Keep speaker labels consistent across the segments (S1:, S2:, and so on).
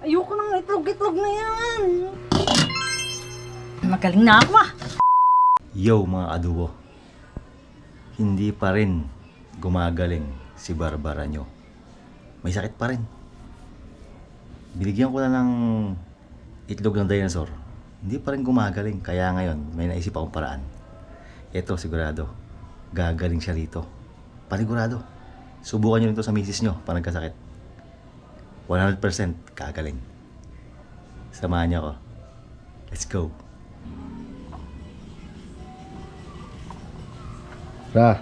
S1: Ayoko nang itlog-itlog na yan. Magaling na ako ah.
S2: Yo mga adubo, hindi pa rin gumagaling si Barbara nyo. May sakit pa rin. Binigyan ko na ng itlog ng dinosaur. Hindi pa rin gumagaling. Kaya ngayon, may naisip akong paraan. Ito sigurado, gagaling siya rito. Panigurado. Subukan nyo rin to sa misis nyo pag nagkasakit. 100% gagaling. Samahan niyo ako. Let's go. Ra.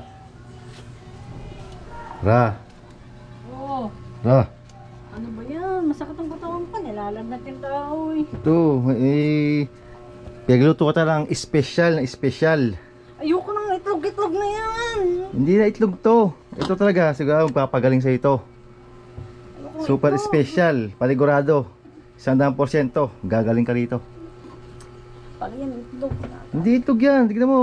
S1: Oo.
S2: Ra.
S1: Ano ba yan? Masakit ang katawan ko. Nilalagnat yung tao eh.
S2: Ito, pinagluto ko talang espesyal na espesyal.
S1: Ayoko nang itlog-itlog na yan.
S2: Hindi na itlog to. Ito talaga, siguro magpapagaling sa ito.
S1: Ayoko
S2: Super
S1: itlog.
S2: special, panigurado. 100% gagaling ka rito.
S1: Pag yan itlog.
S2: Hindi itlog yan, tignan mo.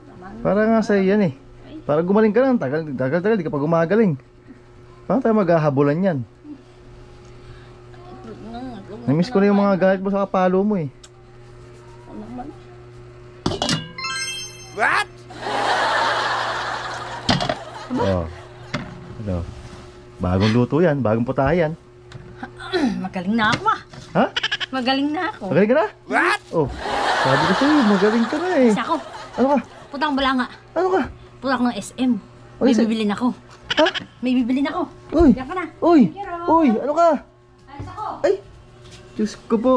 S1: Naman.
S2: Para nga sa'yo yan eh. Para gumaling ka lang, tagal, di ka pa gumagaling. Paano tayo maghahabulan yan?
S1: Itlog na. Itlog na.
S2: Namiss ko na yung mga galit mo sa kapalo mo eh.
S1: Ano naman?
S2: Oh. Ano? Bagong luto yan, bagong putahe yan.
S1: Magaling na ako ah.
S2: Ha?
S1: Magaling na ako.
S2: Magaling ka na? What? Oh, sabi ko sa'yo, magaling ka na eh.
S1: Isa ako.
S2: Ano ka?
S1: Putang bala nga.
S2: Ano ka?
S1: Punta ako ng SM.
S2: Ano
S1: May
S2: sa-
S1: bibilin ako.
S2: Ha?
S1: May bibilin ako.
S2: Uy!
S1: Diyan ka na.
S2: Uy!
S1: Thank you, Ro.
S2: Uy! Ano ka?
S1: Alis ako.
S2: Ay! Diyos ko po.